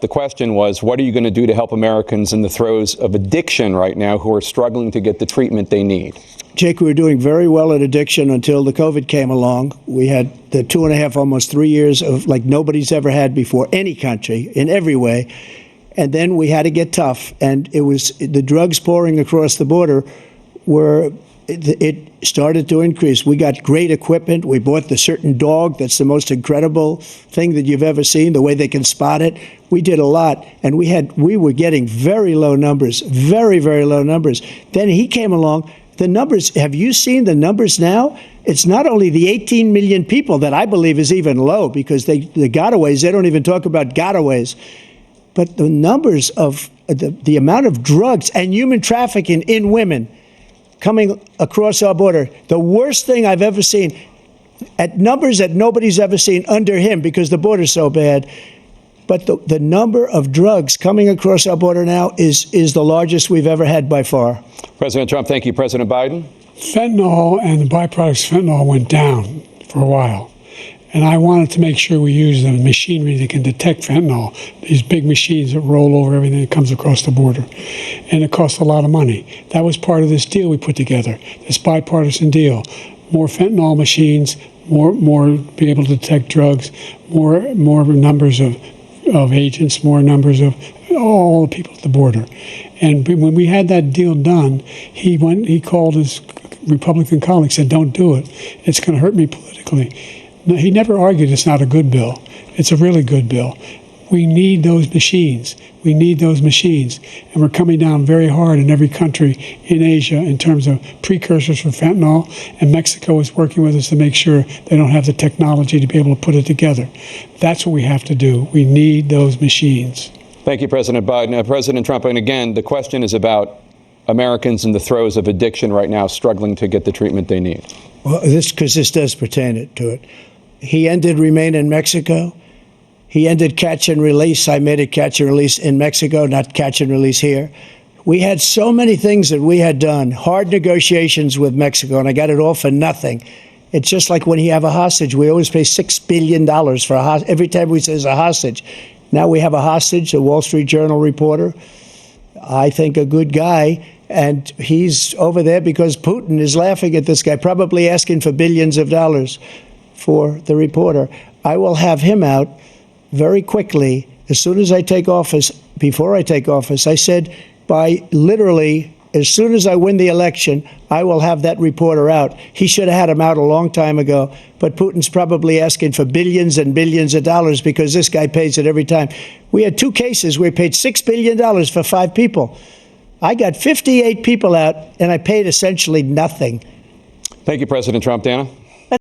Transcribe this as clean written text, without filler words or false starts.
The question was, what are you going to do to help Americans in the throes of addiction right now who are struggling to get the treatment they need? Jake, we were doing very well at addiction until the COVID came along. We had the 2.5, almost 3 years of like nobody's ever had before, any country, in every way. And then we had to get tough. And it was the drugs pouring across the border it started to increase. We got great equipment. We bought the certain dog that's the most incredible thing that you've ever seen, the way they can spot it. We did a lot, and we were getting very low numbers, very, very low numbers. Then he came along. The numbers, have you seen the numbers now? It's not only the 18 million people that I believe is even low, because the gotaways, they don't even talk about gotaways. But the numbers of the amount of drugs and human trafficking in women coming across our border, the worst thing I've ever seen, at numbers that nobody's ever seen under him because the border's so bad. But the number of drugs coming across our border now is the largest we've ever had by far. President Trump, thank you. President Biden? Fentanyl and the byproducts of fentanyl went down for a while. And I wanted to make sure we use the machinery that can detect fentanyl, these big machines that roll over everything that comes across the border. And it costs a lot of money. That was part of this deal we put together, this bipartisan deal. More fentanyl machines, more be able to detect drugs, more numbers of agents, more numbers of all the people at the border. And when we had that deal done, he called his Republican colleagues, said, "Don't do it. It's going to hurt me politically." No, he never argued it's not a good bill. It's a really good bill. We need those machines. We need those machines. And we're coming down very hard in every country in Asia in terms of precursors for fentanyl. And Mexico is working with us to make sure they don't have the technology to be able to put it together. That's what we have to do. We need those machines. Thank you, President Biden. President Trump, and again, the question is about Americans in the throes of addiction right now struggling to get the treatment they need. Well, this does pertain to it. He ended remain in Mexico. He ended catch and release. I made it catch and release in Mexico, not catch and release here. We had so many things that we had done, hard negotiations with Mexico, and I got it all for nothing. It's just like when you have a hostage. We always pay $6 billion for a hostage. Every time we say it's a hostage. Now we have a hostage, a Wall Street Journal reporter, I think a good guy, and he's over there because Putin is laughing at this guy, probably asking for billions of dollars for the reporter. I will have him out very quickly as soon as I take office. Before I take office, I said by literally as soon as I win the election, I will have that reporter out. He should have had him out a long time ago, but Putin's probably asking for billions and billions of dollars because this guy pays it every time. We had 2 cases where we paid $6 billion for 5 people. I got 58 people out, and I paid essentially nothing. Thank you, President Trump. Dana?